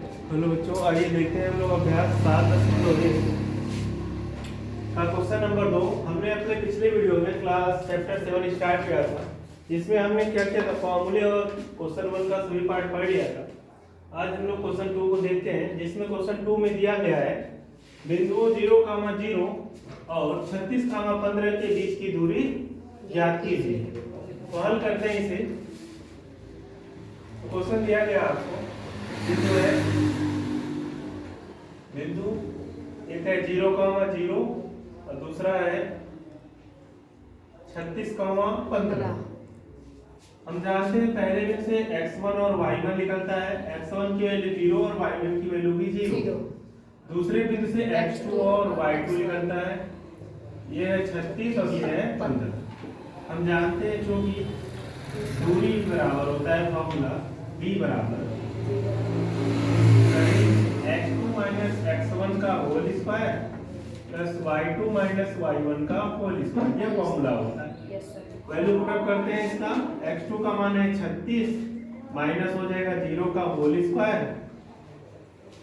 Hello बच्चों, आइए देखते हैं हम लोग अभ्यास 7.1 का क्वेश्चन नंबर 2। हमने अपने पिछले वीडियो में क्लास चैप्टर 7 स्टार्ट किया था, जिसमें हमने क्या किया था, फॉर्मूले और क्वेश्चन 1 का सभी पार्ट पढ़ लिया था। आज हम लोग क्वेश्चन 2 को देखते हैं, जिसमें क्वेश्चन 2 में दिया गया है बिंदुओं 0,0 और 36,15 के बीच की दूरी ज्ञात कीजिए। तो हल करते हैं इसे। क्वेश्चन दिया गया आपको, बिंदु है, बिंदु एक है 0,0 और दूसरा है 36,15। हम जानते हैं पहले में से x1 और y1 निकलता है। x1 की वैल्यू 0 और y1 की वैल्यू भी 0। दूसरे बिंदु से x2 और y2 निकलता है। ये है 36 और ये है 15। हम जानते हैं चूंकि दूरी बराबर होता है फॉर्मूला b बराबर x2 माइनस x1 का whole square plus y2 minus y1 का होल स्क्वायर, ये फॉर्मूला होता है। वैल्यू पुटअप करते हैं इसका। x2 का मान है 36 माइनस हो जाएगा 0 का होल स्क्वायर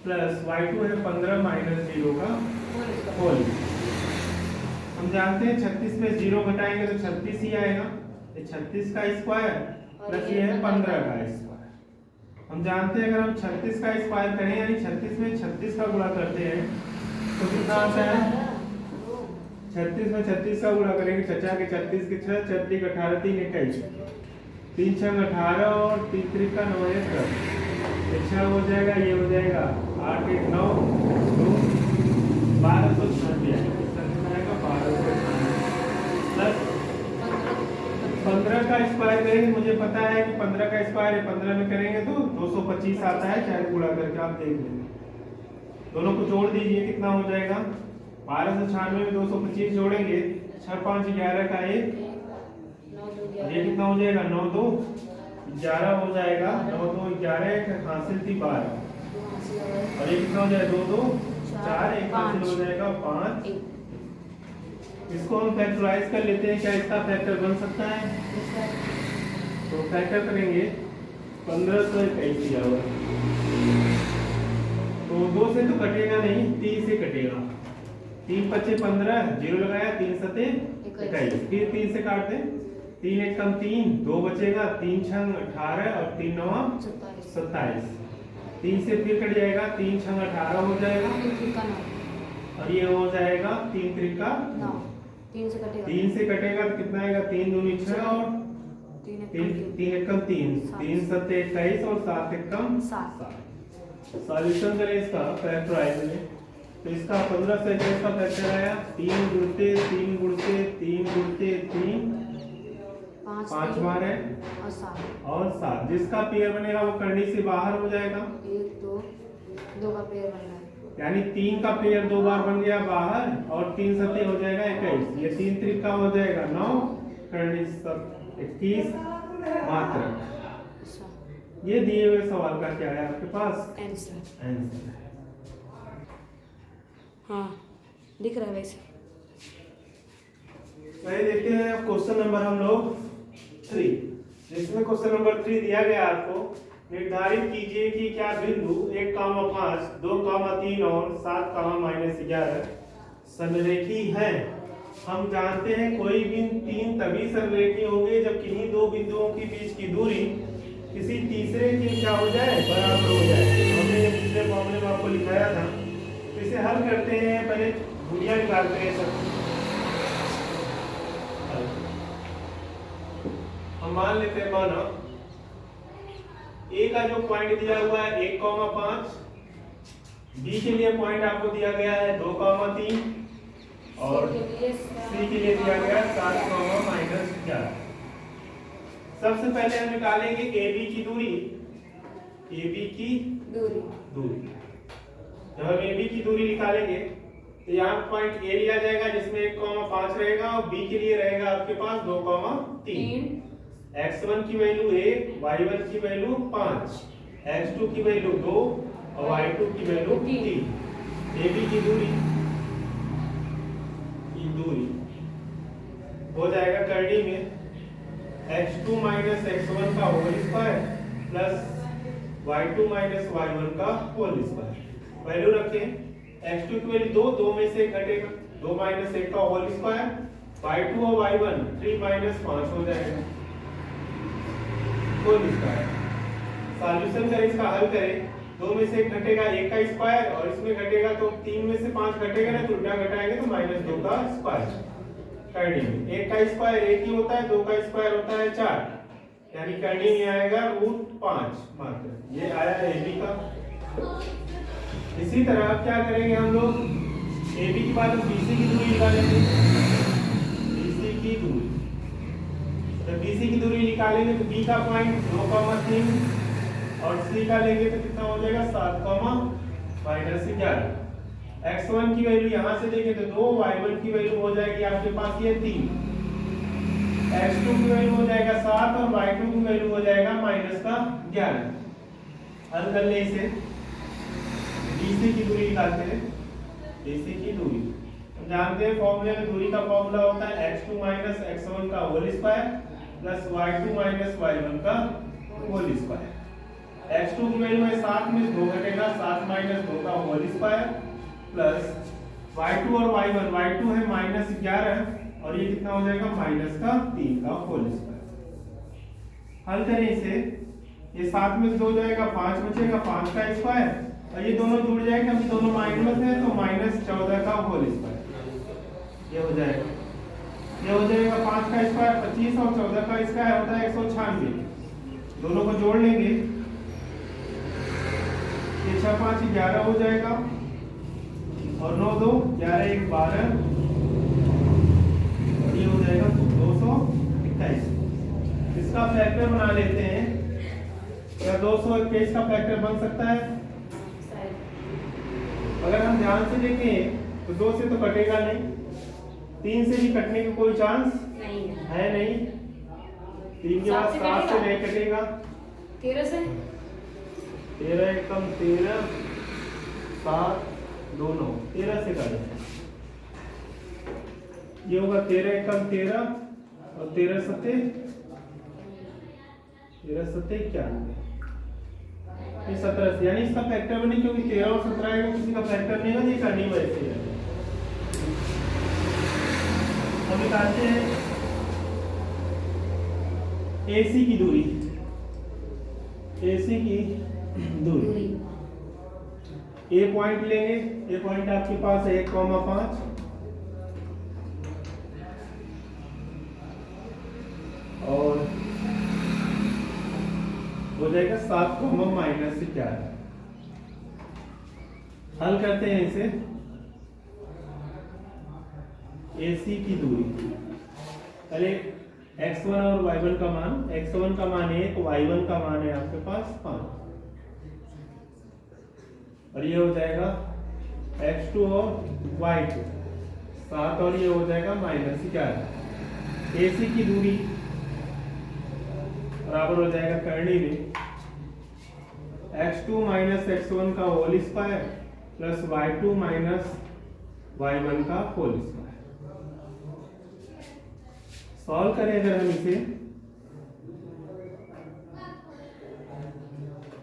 प्लस y2 है 15 माइनस 0 का होल। हम जानते हैं 36 में 0 घटाएंगे तो 36 ही आएगा। ये 36 का स्क्वायर प्लस ये है 15 का स्क्वायर। हम जानते हैं अगर हम 36 का स्क्वायर करें यानी 36 में 36 का गुणा करते हैं तो कितना आता है? 36 में 36 का गुणा करेंगे, चचा के 36 के 6, 36 18 3 21, 3 6 18 और 3 3 का 9 1 10, 6 हो जाएगा, ये हो जाएगा 8 1 9 2 1296 आएगा 1296 प्लस 15 का स्क्वायर करेंगे। मुझे पता है कि 15 का स्क्वायर है, 15 में करेंगे तो 225 आता है, चाहे गुणा करके आप देख लेंगे। दोनों को जोड़ दीजिए, कितना हो जाएगा? 1296 में 225 जोड़ेंगे, 6 5 11 का 1, ये कितना हो जाएगा? 9 2 11 हो जाएगा, 9 2 11, हासिल थी 12 और ये कितना हो जाएगा? 2 2 4, एक हासिल हो जाएगा 5। इसको हम फैक्टराइज कर लेते हैं, क्या इसका फैक्टर बन सकता है? तो फैक्टर करेंगे 1521 दिया हुआ, तो 2 से तो कटेगा नहीं, 3 से कटेगा। 3 5 15, 0 लगाया, 3 7 21, फिर 3 से काट दें, 3 1 कम 3, 2 बचेगा, 3 6 18 और 3 9 27। 3 से फिर कट जाएगा, 3 6 18 हो जाएगा और ये हो जाएगा 3 3 का 9। 3 से कटेगा तो कितना आएगा? 3 दूनी 6 और 3 1 कम 3, 3 7 21 और 7 1 कम 7। सॉल्यूशन करें इसका फैक्टराइज में, तो इसका 15 से इसका फैक्टर आया 3 गुणते 3 गुणते 3 गुणते 3 5 बार है और 7, जिसका पेयर बनेगा वो करनी से बाहर हो जाएगा। 1 2 2 का पेयर बन रहा है, यानी 3 का पेयर 2 बार बन गया बाहर और 3 7 हो जाएगा 21, ये 3 3 का हो जाएगा 9, करनी 21 मात्र। ये दिए हुए सवाल का क्या है आपके पास? आंसर। हाँ दिख रहा है वैसे। पहले देखते हैं क्वेश्चन नंबर हम लोग 3, जिसमें क्वेश्चन नंबर 3 दिया गया आपको, निर्धारित कीजिए कि क्या बिंदु 1,5 2,3 और 7,-11 समरेखी है। हम जानते हैं कोई भी 3 तभी समरेखी होंगे जब किन्हीं दो बिंदुओं के बीच की दूरी किसी तीसरे के क्या हो जाए? बराबर हो जाए। हमने जब पिछले फॉर्मूले में आपको लिखाया था, तो इसे हल करते हैं, पहले दूरियां निकालते हैं सब। हम मान लेते हैं, माना ए का जो पॉइंट दिया हुआ है 1,5, बी के लिए पॉइंट आपको दिया गया है 2,3 और सी के लिए दिया गया 7,-11। सबसे पहले हम निकालेंगे ए बी की दूरी। ए बी की दूरी, जब हम ए बी की दूरी निकालेंगे तो यहाँ पॉइंट ए लिया जाएगा जिसमें 1,5 रहेगा और बी के लिए रहेगा आपके पास 2,3। x1 की वैल्यू 1, y1 की वैल्यू 5, x2 की वैल्यू 2 और y2 की वैल्यू 3। AB की दूरी हो जाएगा करनी में x2 माइनस x1 का whole square plus y2 minus y1 का होल स्क्वायर। वैल्यू रखें, x2 की वैल्यू 2, 2 में से 1 घटेगा, 2 माइनस 1 का होल स्क्वायर, y2 और y1 3 माइनस 5 हो जाएगा होल स्क्वायर। सॉल्यूशन करें, इसका हल करें, 2 में से 1 घटेगा 1 का स्क्वायर और इसमें घटेगा तो 3 में से 5 घटेगा ना, तो उल्टा घटाएंगे तो माइनस 2 का स्क्वायर करनी में। 1 का स्क्वायर 1 ही होता है, 2 का स्क्वायर होता है 4, यानी करनी में आएगा √5 मात्र। ये आया AB का। इसी तरह अब क्या करेंगे हम लोग, AB के बाद BC की दूरी निकालेंगे। BC की दूरी, तो BC की दूरी निकालेंगे तो B का पॉइंट 2,3 और C का लेंगे तो कितना हो जाएगा 7,-11। x1 की वैल्यू यहां से देंगे तो 2, y1 की वैल्यू हो जाएगी आपके पास ये 3, x2 की वैल्यू हो जाएगा 7 और y2 की वैल्यू हो जाएगा -11। हल कर ले इसे, BC की दूरी निकालते हैं। BC की दूरी हम जानते हैं, फॉर्मूले में दूरी का फॉर्मूला होता है x2 माइनस x1 का whole square plus y2 minus y1 का होल स्क्वायर। x2 की वैल्यू है 7 में 2 घटेगा, 7 माइनस 2 का होल स्क्वायर प्लस y2 और y1, y2 है -11 और ये कितना हो जाएगा -3 का होल स्क्वायर। हल करें इसे, ये 7 में से 2 जाएगा, 5 बचेगा, 5 का स्क्वायर और ये दोनों जुड़ जाएंगे, अभी दोनों माइनस है तो -14 का होल स्क्वायर। ये हो जाएगा, ये हो जाएगा 5 का स्क्वायर 25 और 14 का स्क्वायर होता है 196। दोनों को जोड़ लेंगे, ये 6 5 11 हो जाएगा और 9 2 11 1 12 और ये हो जाएगा 221। इसका फैक्टर बना लेते हैं। क्या 221 का फैक्टर बन सकता है? अगर हम ध्यान से देखें तो 2 से तो कटेगा नहीं, 3 से भी कटने का कोई चांस नहीं है नहीं, 3 के बाद 7 से नहीं कटेगा, 13 से 13 एकम 13 7 2 9 13 से कटेगा। ये होगा 13 एकम 13 और 13 सत्ते 91, ये 17 से, यानी इसका फैक्टर बने, क्योंकि 13 और 17 आएगा, किसी का फैक्टर नहीं होगा, ये करनी वैसे है। हम निकालते हैं AC की दूरी, AC की दूरी A पॉइंट लेंगे, A पॉइंट आपके पास है 1,5 और हो जाएगा 7, -11। हल करते हैं इसे, AC की दूरी, अरे x1 और y1 का मान, x1 का मान 1, y1 का मान है आपके पास 5 और ये हो जाएगा x2 और y2 7 और ये हो जाएगा -11। AC की दूरी बराबर हो जाएगा करनी में x2 माइनस x1 का whole square plus y2 minus y1 का होल स्क्वायर। सॉल्व करें अगर हम इसे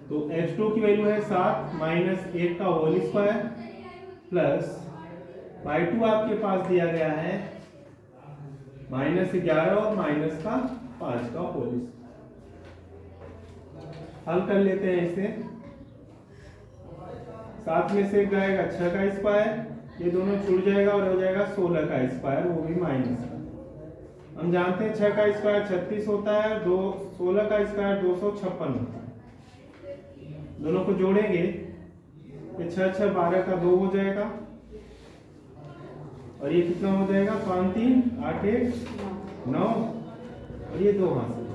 तो x2 की वैल्यू है 7 माइनस 1 का होल स्क्वायर प्लस y2 आपके पास दिया गया है -11 और -5 का होल स्क्वायर। हल कर लेते हैं इसे, 7 में से जाएगा 6 का स्क्वायर, ये दोनों जुड़ जाएगा और हो जाएगा 16 का स्क्वायर, वो भी माइनस का। हम जानते हैं 6 का स्क्वायर 36 होता है, 16 का स्क्वायर 256 होता है। दोनों को जोड़ेंगे, ये 6 6 12 का 2 हो जाएगा और ये कितना हो जाएगा 5 3 8 1 9 और ये 2 हासिल।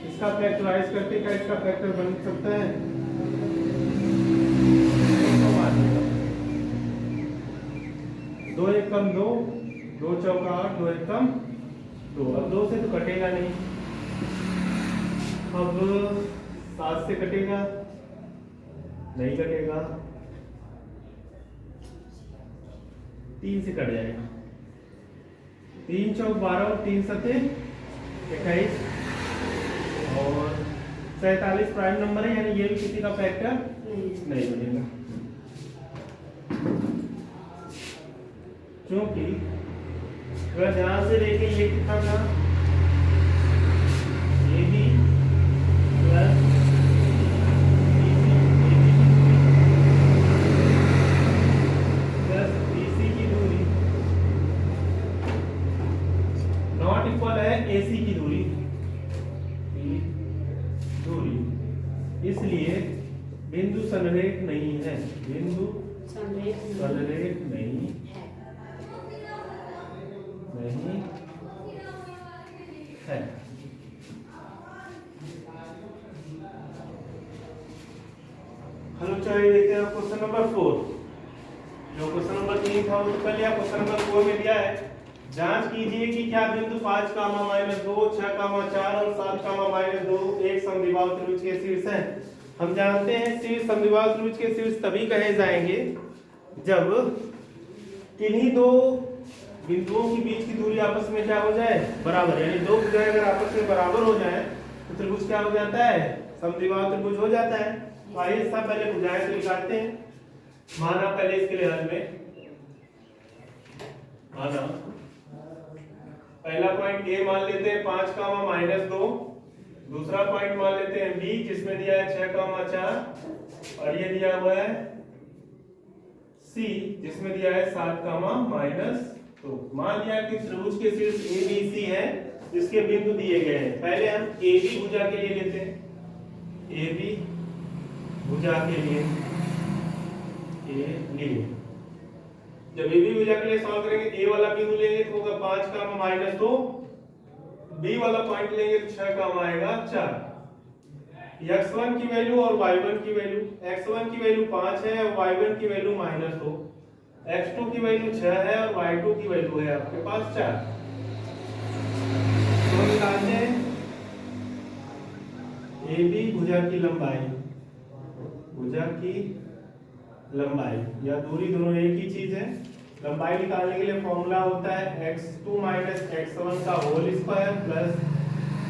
इसका फैक्टराइज करते का इसका फैक्टर बन सकता है 2 एकम 2, 2 चौका 8, 2 एकम 2। अब 2 से तो कटेगा नहीं, अब 7 से कटेगा नहीं, कटेगा 3 से कट जाएगा, 3 चौक 12 और 3 सत्ते 21 और 47 प्राइम नंबर है, यानी ये भी किसी का फैक्टर नहीं नहीं बनेगा, क्योंकि अगर ध्यान से देखें ये कितना था, ए बी प्लस BC की दूरी नॉट इक्वल है AC की दूरी, इसलिए बिंदु संरेख नहीं है, बिंदु संरेख नहीं है। हेलो चलिए देखते हैं क्वेश्चन नंबर 4। जो क्वेश्चन नंबर 3 था वो तो कर लिया, क्वेश्चन नंबर 4 में दिया है जांच कीजिए कि क्या बिंदु 5, -2, 6, 4 और 7, -2 एक समद्विबाहु त्रिभुज के शीर्ष हैं। हम जानते हैं शीर्ष समद्विबाहु त्रिभुज के शीर्ष तभी कहे जाएंगे जब किन्हीं दो बिंदुओं के बीच की दूरी आपस में क्या हो जाए, बराबर, यानी दो भुजाएं अगर आपस में बराबर हो जाए तो त्रिभुज क्या हो जाता है, समद्विबाहु त्रिभुज हो जाता है। तो आइए इसका पहले भुजाएं से निकालते हैं। माना पहले इसके लिए हल में, माना पहला पॉइंट ए मान लेते हैं 5, -2, दूसरा पॉइंट मान लेते हैं बी जिसमें दिया है 6, 4 और ये दिया हुआ है सी जिसमें दिया है 7, -2। मान लिया कि त्रिभुज के शीर्ष ए बी सी है जिसके बिंदु दिए गए हैं। पहले हम ए बी भुजा के लिए लेते हैं, ए बी भुजा के लिए जब ए बी भुजा के लिए सॉल्व करेंगे, ए वाला बिंदु लेंगे तो होगा 5, -2, बी वाला पॉइंट लेंगे तो 6, आएगा 4। x1 की वैल्यू और y1 की वैल्यू, x1 की वैल्यू 5 है और y1 की वैल्यू -2, x2 की वैल्यू 6 है और y2 की वैल्यू है आपके पास 4। तो निकालते हैं AB भुजा की लंबाई, भुजा की लंबाई या दूरी दोनों एक ही चीज है। लंबाई निकालने के लिए फॉर्मूला होता है x2 - x1 का whole square plus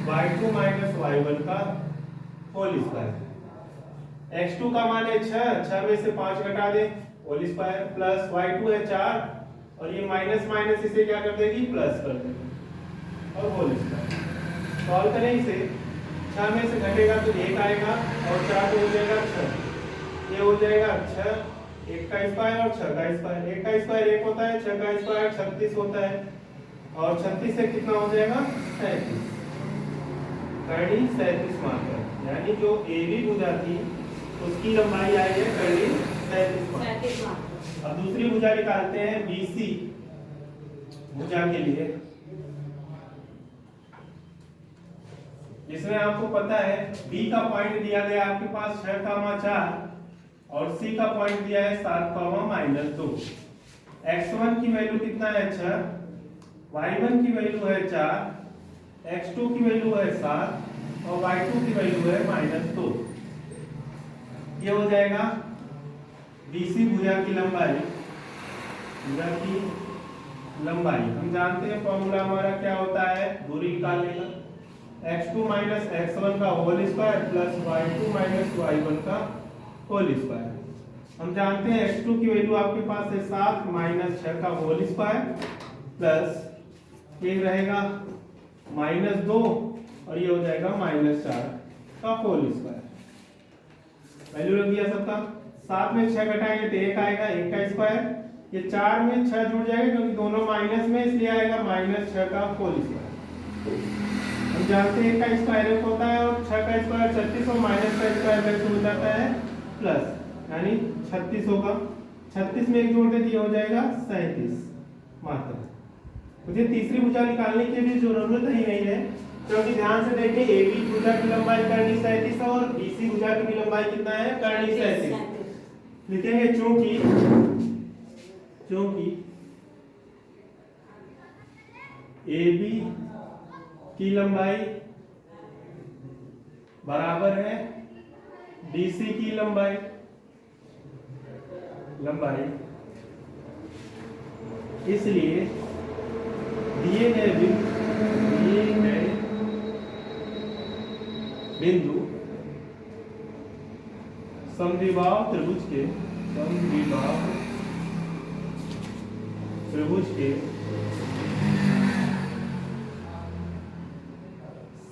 y2 - y1 का होल स्क्वायर। x2 का मान है 6 में से 5 घटा दें, होल स्क्वायर, प्लस y2 है 4 और ये माइनस माइनस इसे क्या कर देगी, प्लस कर देगी और होल स्क्वायर। सॉल्व करें इसे, 6 में से घटेगा तो 1 आएगा और 4 हो जाएगा 6, ये हो जाएगा 6, 1 का स्क्वायर और 6 का स्क्वायर, 1 का स्क्वायर 1 होता है, 6 का स्क्वायर 36 होता है और 36 से कितना हो जाएगा 37, कर्णी 37 मात्र। यानी जो AB भुजा थी उसकी लंबाई आई है कर्णी 37 मात्र। अब दूसरी भुजा निकालते हैं BC भुजा के लिए, जिसमें आपको पता है B का पॉइंट दिया गया आपके पास 6, 4 और C का पॉइंट दिया है 7, -2। x1 की वैल्यू कितना है 6, y1 की वैल्यू है 4, x2 की वैल्यू है 7 और y2 की वैल्यू है -2। ये हो जाएगा BC भुजा की लंबाई, भुजा की लंबाई। हम जानते हैं फॉर्मूला हमारा क्या होता है दूरी निकालने का, x2 - x1 का whole square plus y2 - y1 का होल स्क्वायर। हम जानते हैं x2 की वैल्यू आपके पास है 7 - 6 का होल स्क्वायर प्लस ये रहेगा -2 और ये हो जाएगा -4 का होल स्क्वायर। वैल्यू रख दिया सबका, 7 में 6 घटाएंगे तो 1 आएगा, 1 का स्क्वायर, ये 4 में 6 जुड़ जाएगा क्योंकि दोनों माइनस में, इसलिए आएगा -6 का होल स्क्वायर। हम जानते हैं 1 का स्क्वायर 1 होता है और 6 का स्क्वायर 36 और माइनस का स्क्वायर कैसे हो जाता है प्लस, यानी 36 होगा, 36 में 1 जोड़ दे दिया हो जाएगा 37 मात्र। मुझे तीसरी भुजा निकालने की भी जरूरत ही नहीं है क्योंकि ध्यान से देखें AB भुजा की लंबाई कर्णी 37 है और BC भुजा की भी लंबाई कितना है कर्णी 37। लिखेंगे क्योंकि AB की लंबाई बराबर है BC की लंबाई, इसलिए दिए गए बिंदु समद्विबाहु त्रिभुज के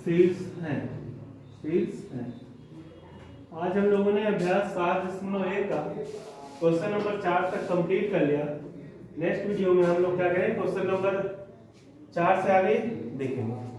शीर्ष हैं। आज हम लोगों ने अभ्यास 7.1 का क्वेश्चन नंबर 4 तक कंप्लीट कर लिया। नेक्स्ट वीडियो में हम लोग क्या करें, क्वेश्चन नंबर 4 से आगे देखेंगे।